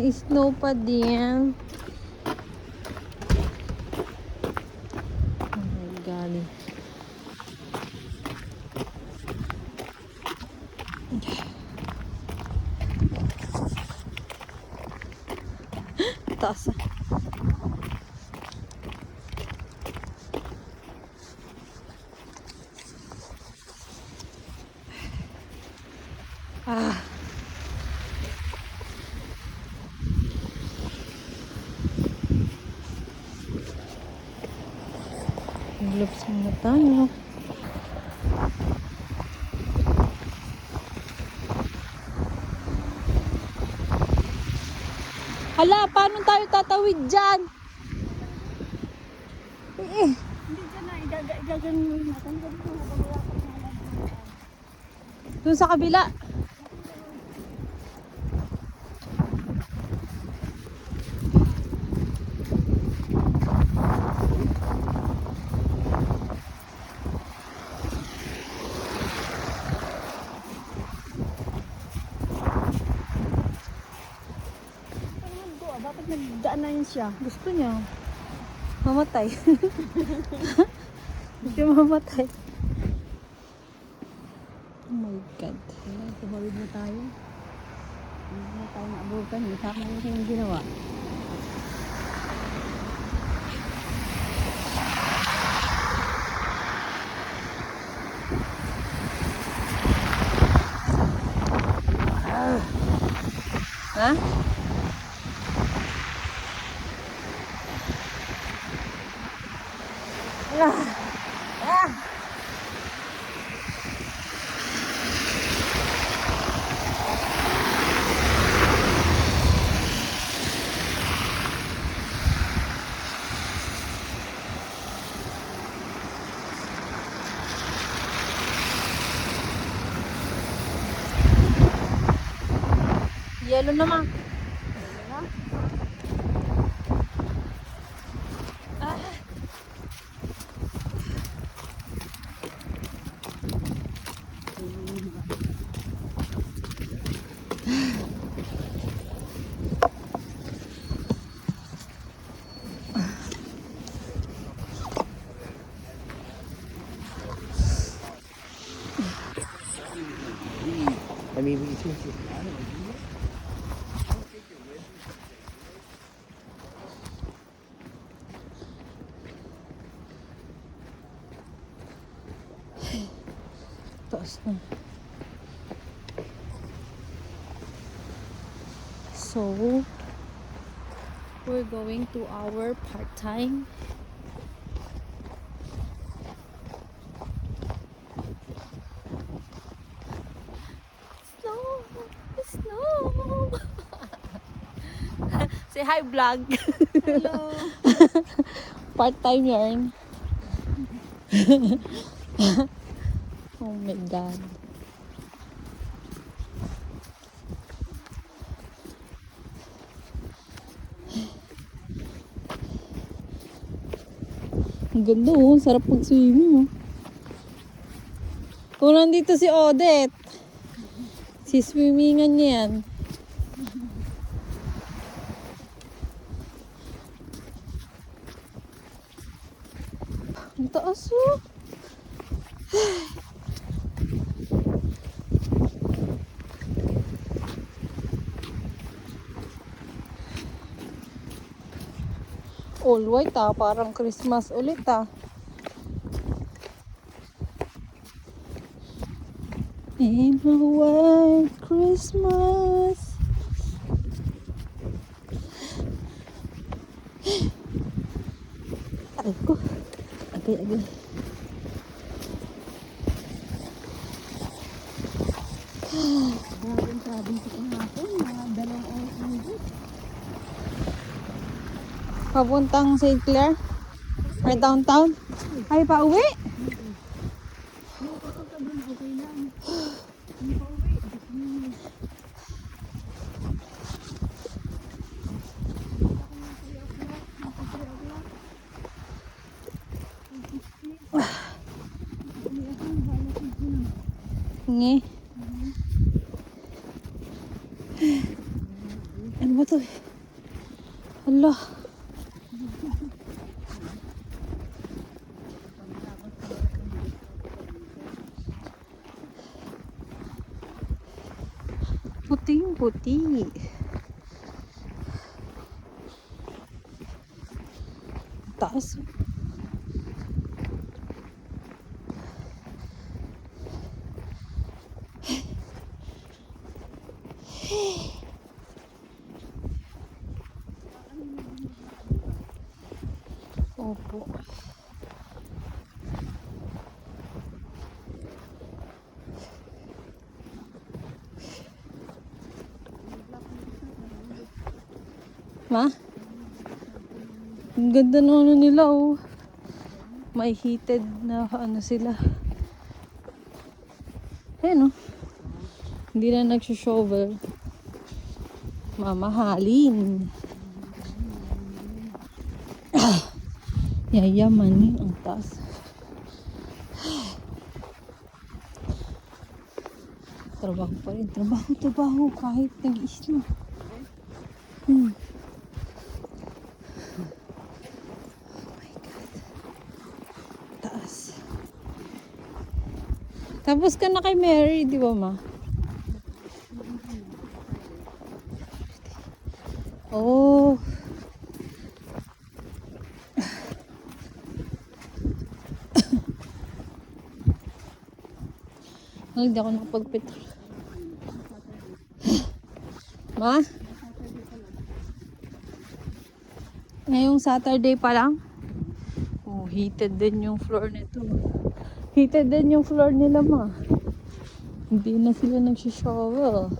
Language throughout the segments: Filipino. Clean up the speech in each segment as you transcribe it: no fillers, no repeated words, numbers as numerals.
Snow pa din. Oh my God. Taas. Ah. Gloves muna tayo. Hala, paano tayo tatawid dyan? Hindi dyan na, igaganon natin. Doon sa kabila. Bakit nagdaan na yun siya? Gusto niya. Mamatay. Gusto mamatay. Oh my God. Tumawid na tayo. Hindi na tayo naabutan. Sama na yung ginawa. Ha? Yellow naman. I mean, we should. Taas na. So, we're going to our part-time. Snow! Snow! Say hi, vlog! Hello! Part-time yarn. Oh my God. Ang ganda oh. Sarap mag-swimming oh. Kung nandito si Odette, si swimmingan niya yan. Ang taas oh. All white ah, parang Christmas ulit ah. In a white Christmas. Ay ko. Agay. Bagong sabi ko kahapon, mga 2 oras ng bus. Papuntang St. Clair? Or downtown? Ay, pauwi? Okay lang. Nge. Ano ba to? Hala. Puting-puti. Taas. Opo. Ma? Ang ganda na ano nila oh. May heated na ano sila. Ayan oh. Hindi na nagsho-shovel. Mamahalin. Yayaman ang taas. Trabaho pa rin. Trabaho. Kahit nag-isla. Oh my God. Taas. Tapos ka na kay Mary, di ba ma? Oh. Hindi ako nakapagpetrol. Ma? Ngayong Saturday pa lang? Oh, heated din yung floor nito. Heated din yung floor nila, ma. Hindi na sila nagsishovel.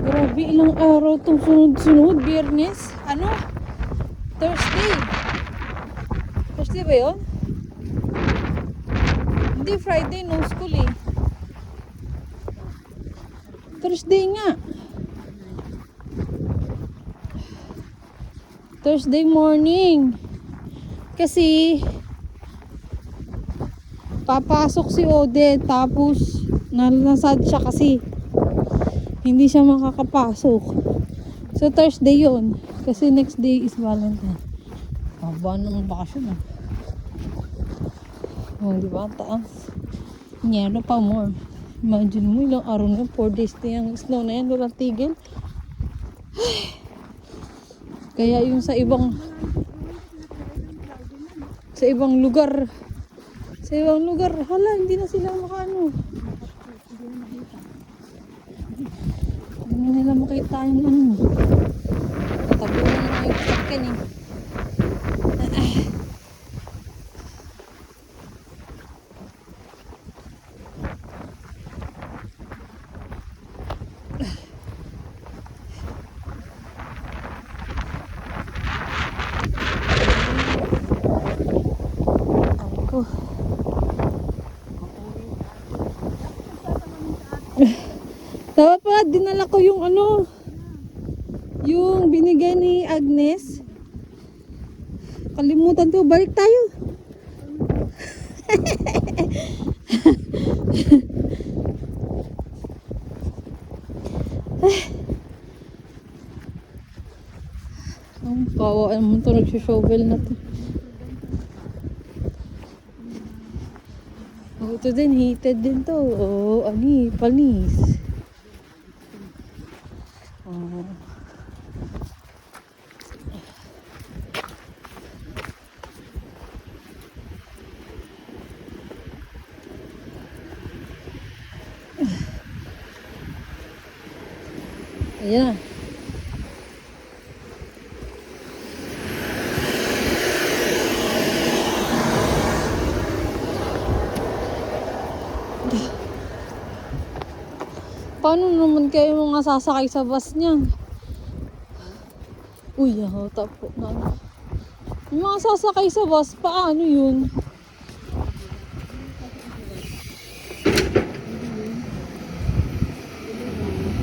Grabe, ilang araw itong sunod-sunod. Biyernes? Ano? Thursday. Thursday ba yun? Hindi, Friday. No school eh. Thursday nga. Thursday morning. Kasi papasok si Ode tapos nasad siya kasi hindi siya makakapasok. So Thursday yun. Kasi next day is Valentine. Haba ng bakasyon ah. Oh, di ba? Taas. Nyero pa more. Imagine mo ilang araw na 4 days na yung snow na yan. Walang tigil. Kaya yung sa ibang lugar hala hindi na sila makaano, hindi nila makita yung ano, tabi na nga yung sakyan eh. Dapat pala dinala ko yung ano, yung binigay ni Agnes. Kalimutan ko, balik tayo. Ang kawa naman ito, nagsishovel na to. Oh, ito din, heated din to. Oh, ani, panis. Oh. Ayan na. Paano naman kayo mga sasakay sa bus niyan? Uy, tapo na. Yung mga sasakay sa bus, paano yun?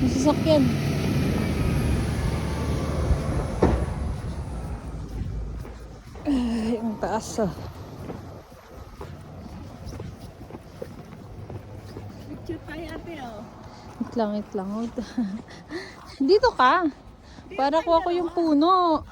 Yung sasakyan. Ay, ang taas ah. Wait lang, wait lang. Wait. Dito ka. Para kuha ko yung puno.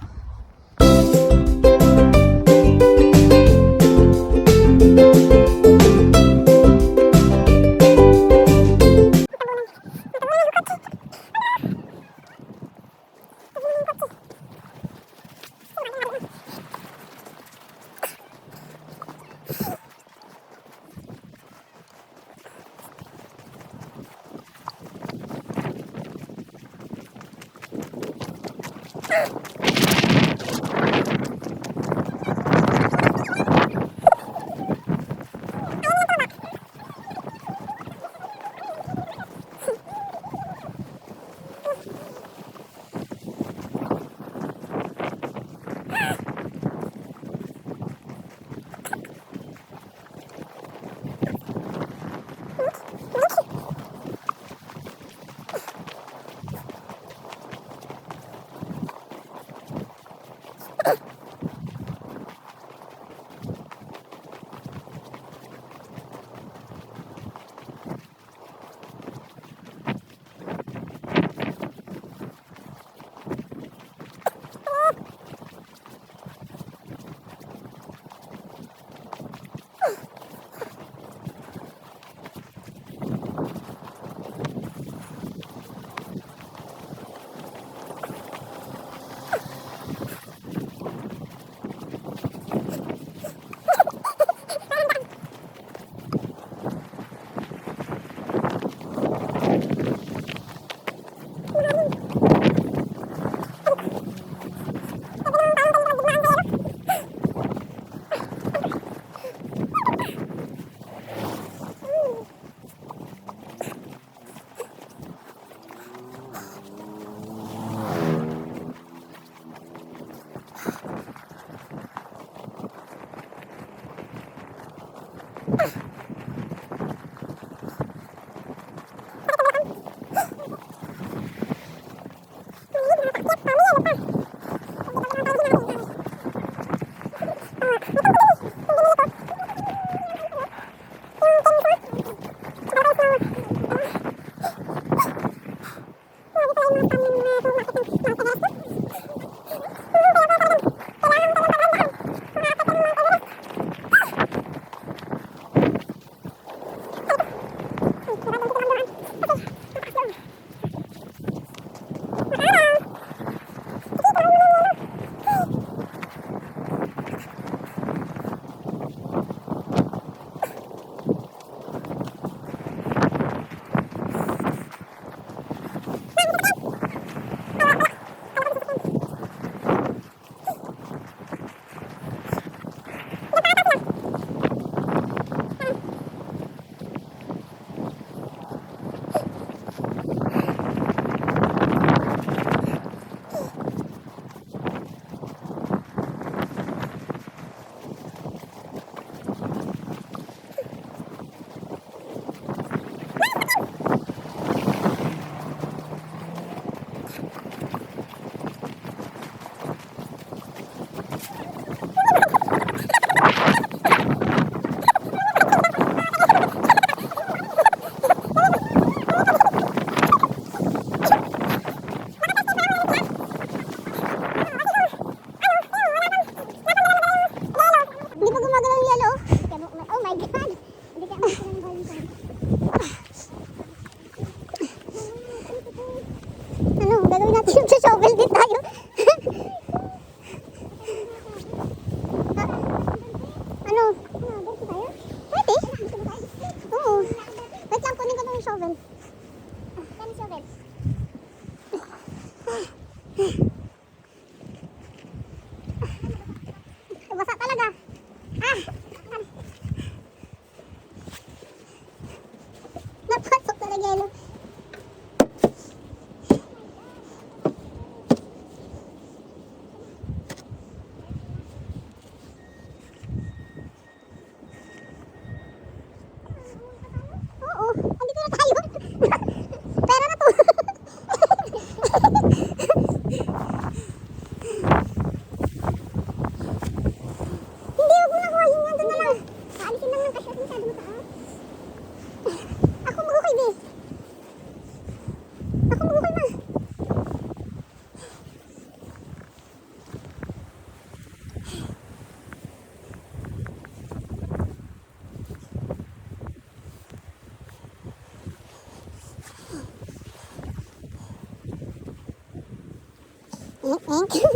Thank you.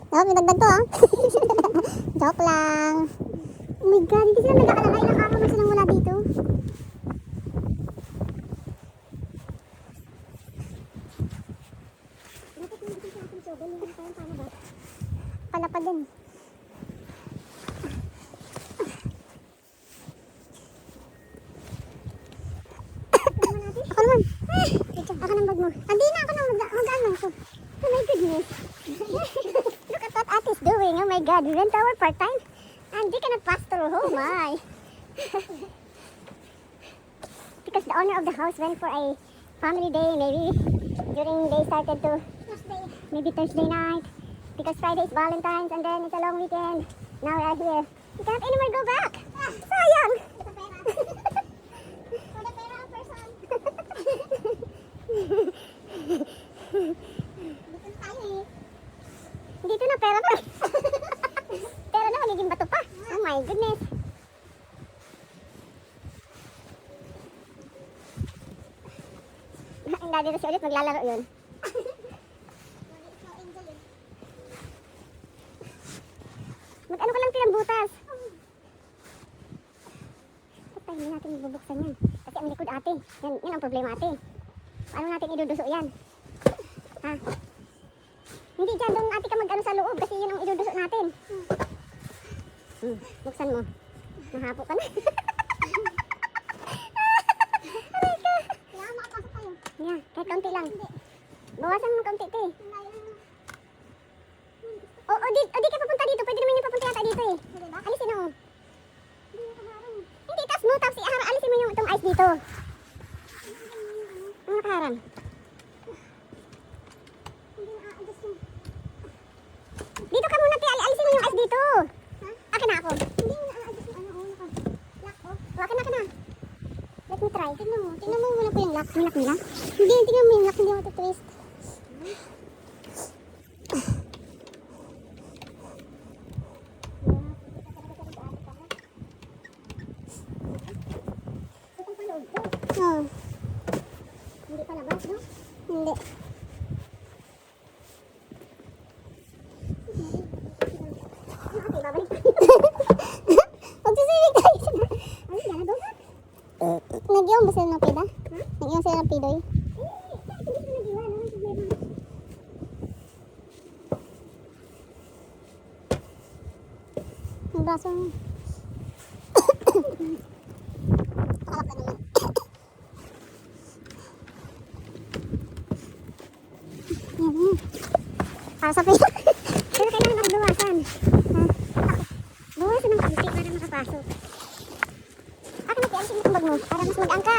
Dapat may dagdag to ah. Joke lang. Oh my God, hindi sila nag-aalala. Ilang araw na silang wala dito. Palapad din. Ako naman. Ako ng bag mo. Hindi na ako nang mag-ano ko. Oh my goodness. Look at what Ate is doing. Oh my God. We went to our part-time. And they cannot pass through. Oh my. Because the owner of the house went for a family day. Maybe during they started to maybe Thursday night. Because Friday is Valentine's and then it's a long weekend. Now we are here. We cannot anymore go back. Sayang. Dito na pera pa. Pera na magiging bato pa. Oh my goodness. Hindi dito si ulit maglalaro yun. Mag-ano ka lang tilang butas. Patay, hindi natin bubuksan yan. Kasi ang likod ate. Yan ang problema ate. Paano natin iduduso yan? Ha? Hindi dyan, doon ate ka mag-ano sa loob kasi yun ang iduduso natin. Buksan mo. Nahapo ka na. Aray ka. Kailangan makapasok kayo. Yeah, kahit kaunti lang. Bawasan mo ng kaunti te. O di ka papunta dito. Pwede naman yung papunta yata dito eh. Alisin mo. Hindi, taas mo. Tapos alisin mo yung itong ice dito. Ang nakaharang. Dito ka muna, te. Alisin mo yung ice dito. Akin na ako. Hindi mo na-adjust yung ano. Lock ko. Akin na. Let me try. Tingnan mo. Tingnan mo muna po yung lock. Yung lock nila. Hindi, tingnan mo yung lock. Hindi mo ito-twist. Oh. Hindi pa labas, no? Hindi. Okay, babalik tayo. Magsisibig tayo. Ano yan, na doon? Nag-iwan ba sila ng pida? Nag-iwan sila ng pidoy? Hindi sila nag-iwan. Ano yung problema? Ang braso mo. Pakalap ka naman. Yan. Para sa pila. Pero kailangan magbawasan. Bawasan ng konti para makapasok. Ako na tiyan yung bag mo para mas mag-angka.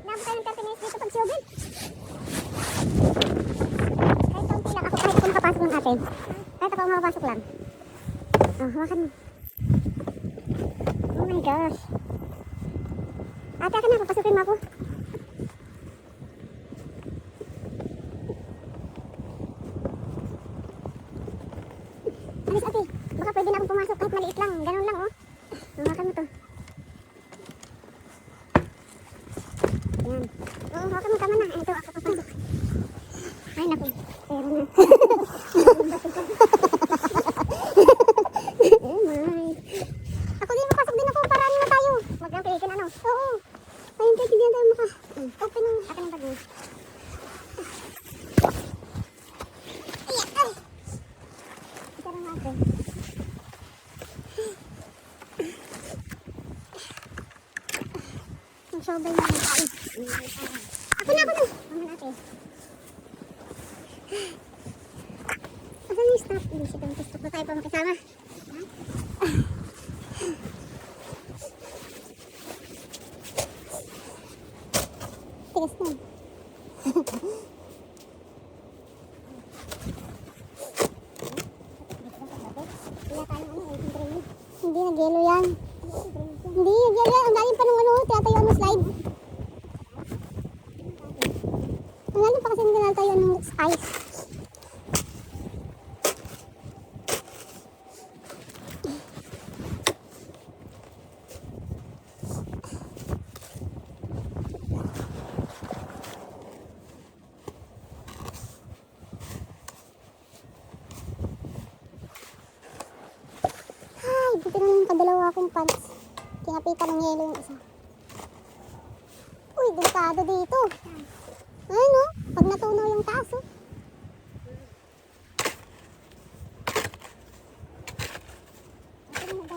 Nabot tayo ng 30 minutes dito pag siubin. Kahit konti lang ako, kahit ako makapasok ng atin. Kahit ako makapasok lang. Oh, hawakan mo. Oh my gosh. Ate, akin na, papasukin mo ako. Alis ate, baka pwede na akong pumasok kahit maliit lang. Ganun lang oh. Hawakan mo to. Yan. Oo, hawakan mo, tama na. Ito, ako papasok. Ay naku, pero na. Oh my. Ako din, papasok din ako. Paraan na tayo. Mag-amplihin ano. Oo. Ayun, kahit hindi tayo open yung akin ang bag mo. Ayan, ay. Ito na natin. Ang sobay na yung kain. Ako na. Mama natin. Asan yung stop? Hindi siya doon. Stop na tayo pa makisama. Tigas na. Hindi, nag-yelo yan. Hindi, nag-yelo yan. Ang galing pa nung ano, tinatayo ng slide. Ang galing pa kasi hindi tinatayo ng ice. tingnan yung kadalawa kong pants. Kinapitan ng yelo yung isa. Uy, delikado dito. Ayun o, pag natunaw yung taas o.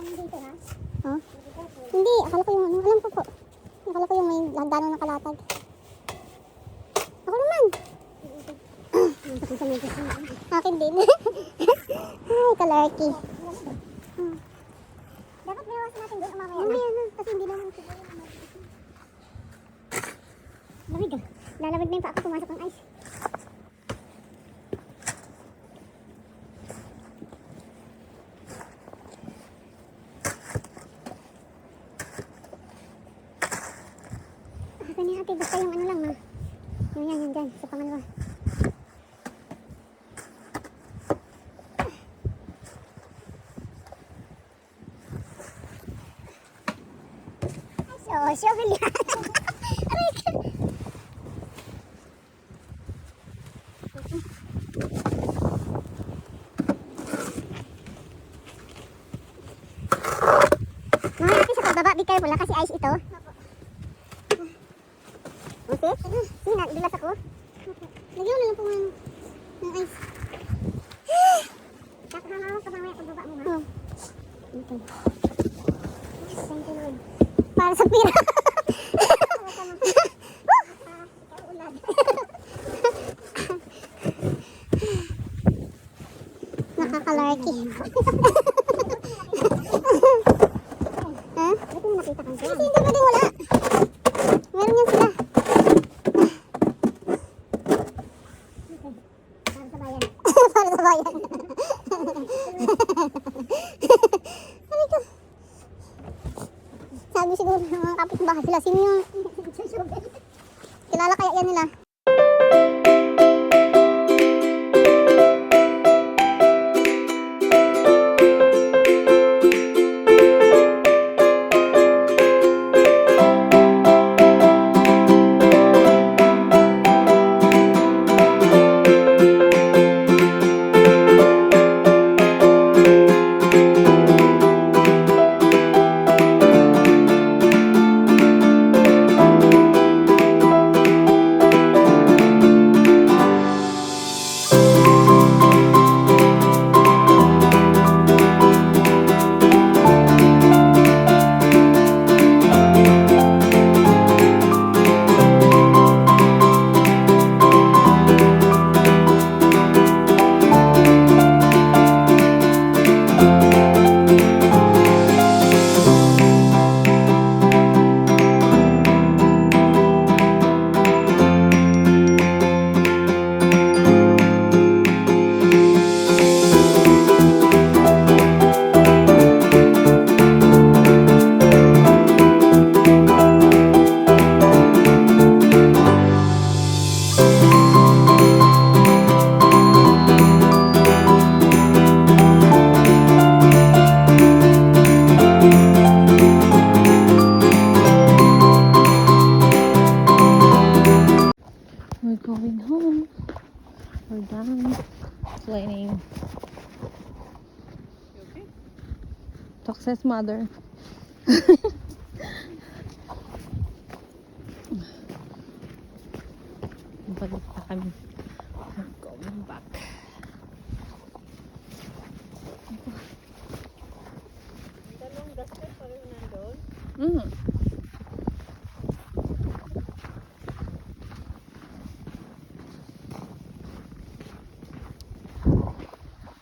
Dito, ha? Huh? Hindi, akala ko yung ano, alam ko po. Akala ko yung may hagdanan ng kalatag. Ako naman. Akin din. Ay, kalarky. Dapat bayawasan natin doon mamaya na. Mamaya na, kasi hindi naman siguro na mag-isip. Lamig ah. Lalamig na yung pa ako pumasok ng ice. Ni ate, basta yung ano lang na. Yung yan, yung dyan, sa pangalawa. Ay, shovel yan. Aray ka. Mga ate, sa pagbaba, be careful kasi ice ito. Okay? Sige, nadulas ako. Lagyan mo na lang po ng ice. Nakahamaw ka mamaya pagbaba mo, ha? Oo. Okay. Thank you, Lord. Para sa pira. Nakakalarky. Ha? Ba't mo nakita kang kasi hindi pwedeng wala. Meron yan sila. Para sa bayan. Para sa bayan. Ano ito? Sabi siguro ng mga kapitbahay sila, sino yung kilala kaya yan nila? We're going home. We're done cleaning. Success mother. Balik pa kami. We're going back. Mm.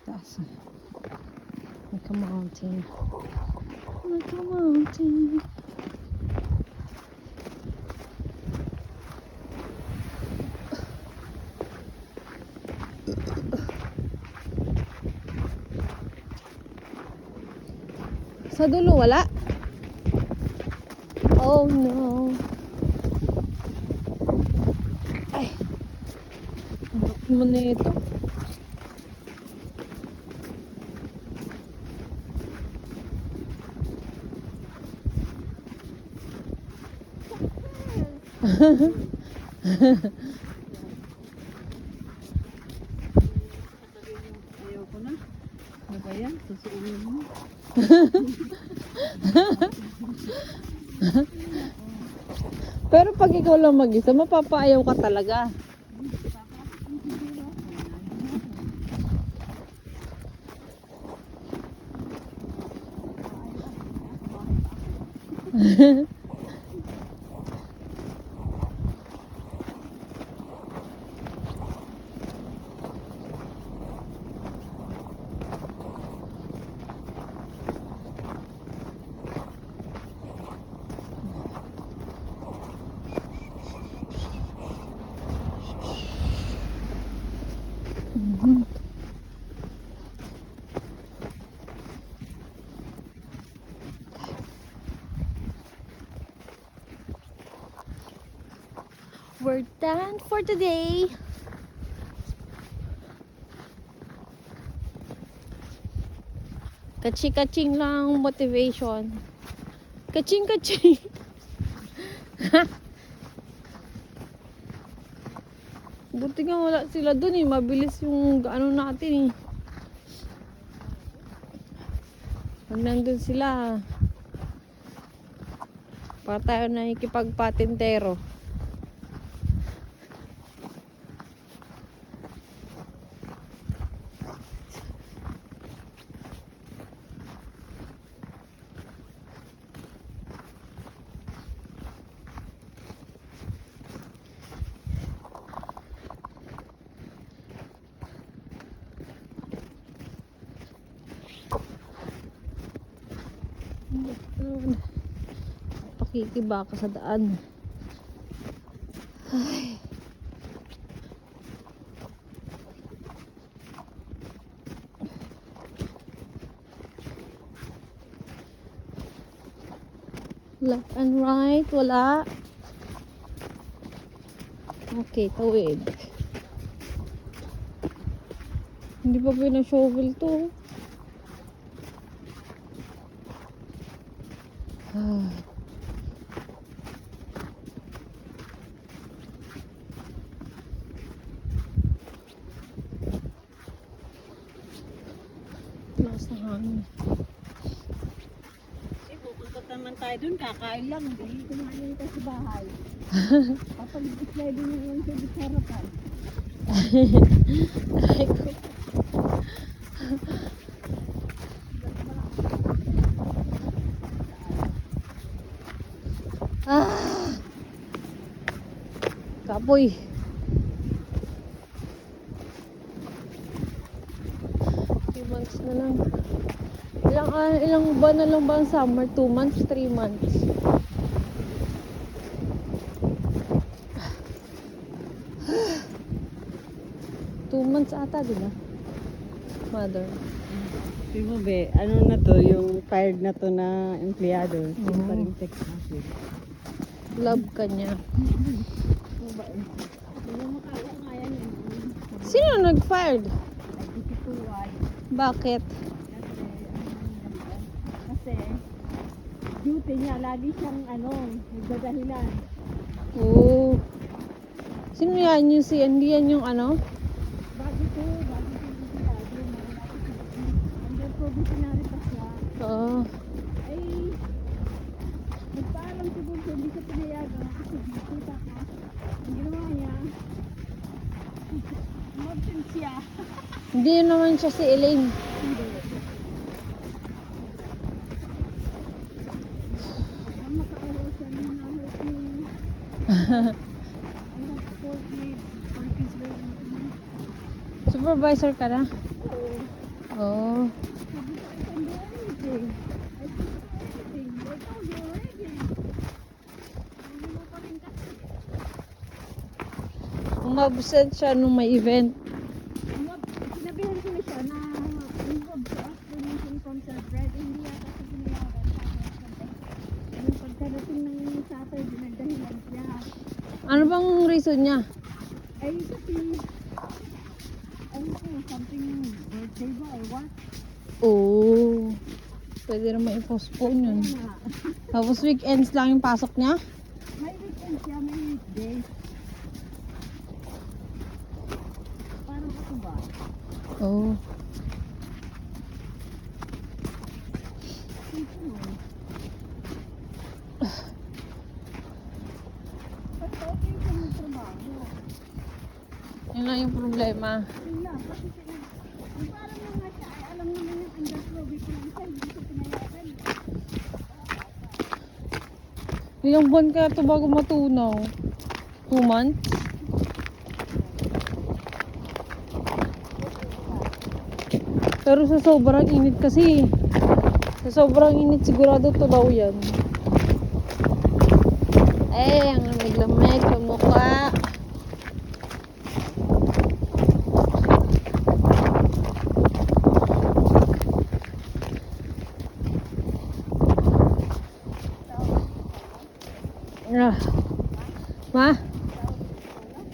That's like a mountain. Like a mountain. Sa dulo wala. Oh no. Ay. Ano mo na ito? Ayaw ko na. ba yan? Susuunin mo. Pero pag ikaw lang mag-isa, mapapaayaw ka talaga. We're done for today. Kaching-kaching lang motivation. Kaching-kaching. Buti nga wala sila dun eh. Mabilis yung ano natin eh. Pag nandun sila, para tayo nakikipagpatintero. Pakikiba ka sa daan. Ay. Left and right, wala. Okay, tawid. Hindi pa pina-shovel to. Ah. Lakas ng hangin. Eh, pupunta naman tayo dun, kakain lang. Hindi kumain tayo sa bahay. Kapag-display din yung sa harapan. Aray ko. Ah. Kapoy. Few months na lang. Ilang buwan na lang ba ang summer? 2 months? 3 months? Two months ata, di ba? Mother. Di mo be, ano na to, yung fired na to na empleyado. Hindi pa rin text message. Love ka niya. Ano ba eh? Hindi mo kaya nga yan yun. Sino nag-fired? Ay, hindi ko why. Bakit? Kasi, duty niya, lagi siyang nagdadahilan. Oo. Sino yan? Yung hindi yan yung ano? Bago to empleyado. Under provisionary pa siya. Oo. Ay, nagpaalam siguro siya, hindi siya pinayagan kasi kita ka. Ang ginawa niya, umabsent siya. Hindi yun naman siya si Elaine. Hindi. Ang makaaraw siya ng nahot ni Supervisor ka na? Oo. Umabsent siya nung may event. Sinabihan ko na siya na involved sa donation concert bread. Hindi yata sa pinayagan sa yung pagkarating ng Saturday, nagdahilan siya. Ano bang reason niya? Ay, kasi something birthday ba or what? Oo. Pwede naman i-postpone yun. Kaya nga, Tapos weekends lang yung pasok niya? may weekend siya, may weekdays. Parang ako ba? Oo. Yun lang yung problema. Yun lang, kasi yung parang mga siya ay alam naman yung underflow ko lang siya, hindi siya pinayagan. Ilang buwan kaya ito bago matunaw? 2 months? Pero sa sobrang init kasi. Sa sobrang init sigurado to daw yan. Eh, ang lamig-lamig sa mukha. Ah. Ma?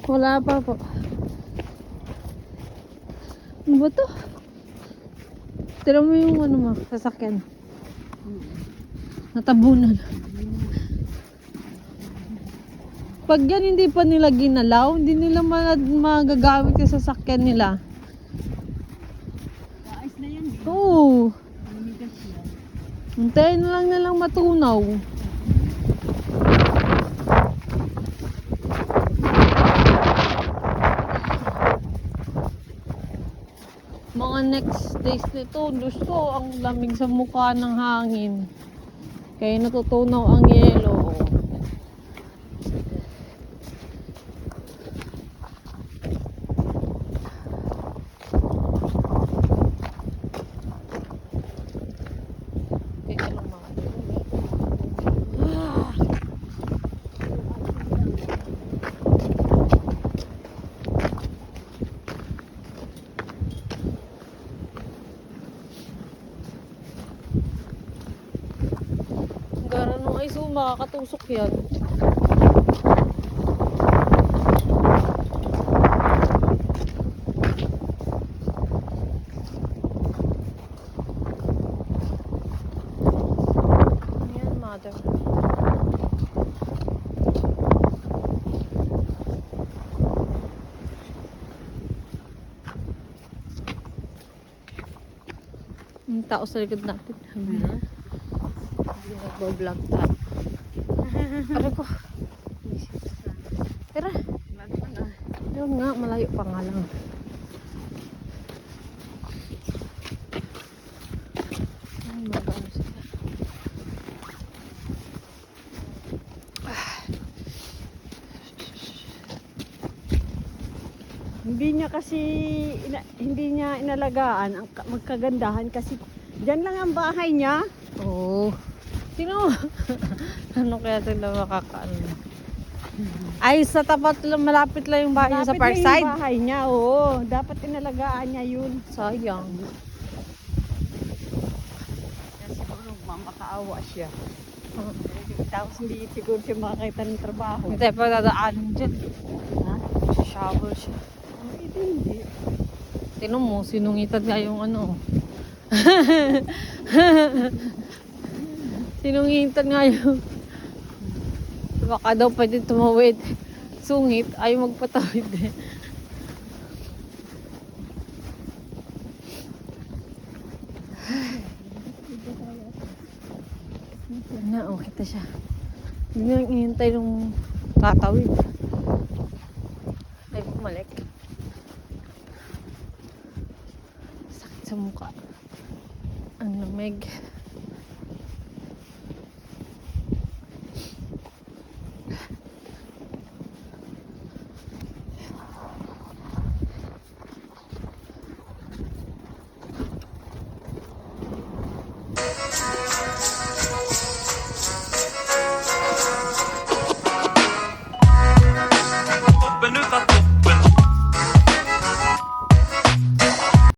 Wala pa po. Ano ba to? Tira mo yung ano mo, sasakyan. Natabunan. Pag yan hindi pa nila ginalaw, hindi nila magagamit yung sasakyan nila. Ayos na yan, eh. Oo. Lumigas siya. Hintayin na lang nilang matunaw. Mga next days nito, gusto ang lamig sa mukha ng hangin. Kaya natutunaw ang yelo. Teka lang mga gara nung ice, makakatusok yan. Ayan, mother. Yung tao sa likod natin. Hindi nagbablog tayo. Aray ko. Tara. Yun nga, malayo pa nga lang. Ay, magano sila. Hindi niya kasi, hindi niya inalagaan ang magkagandahan kasi dyan lang ang bahay niya. Oo. Sino? Ano kaya sila makakaano? Ay, sa tapat lang, malapit lang yung bahay niya sa Lapit na Parkside. yung bahay niya, oo. Dapat inalagaan niya yun. Sayang. Kaya siguro mamakaawa siya. Oh. Tapos hindi siguro siya makakita ng trabaho. Hindi tayo pa dadaanin dyan. Ha? Shower siya. Hindi. Tinan mo, sinungitan nga yung ano. Sinungitan nga yung baka daw pwede tumawid. Sungit, ayaw magpatawid eh. Na, oh, kita siya. Hindi nang inintay nung tatawid. Ay, bumalik. Sakit sa mukha. Ang lamig.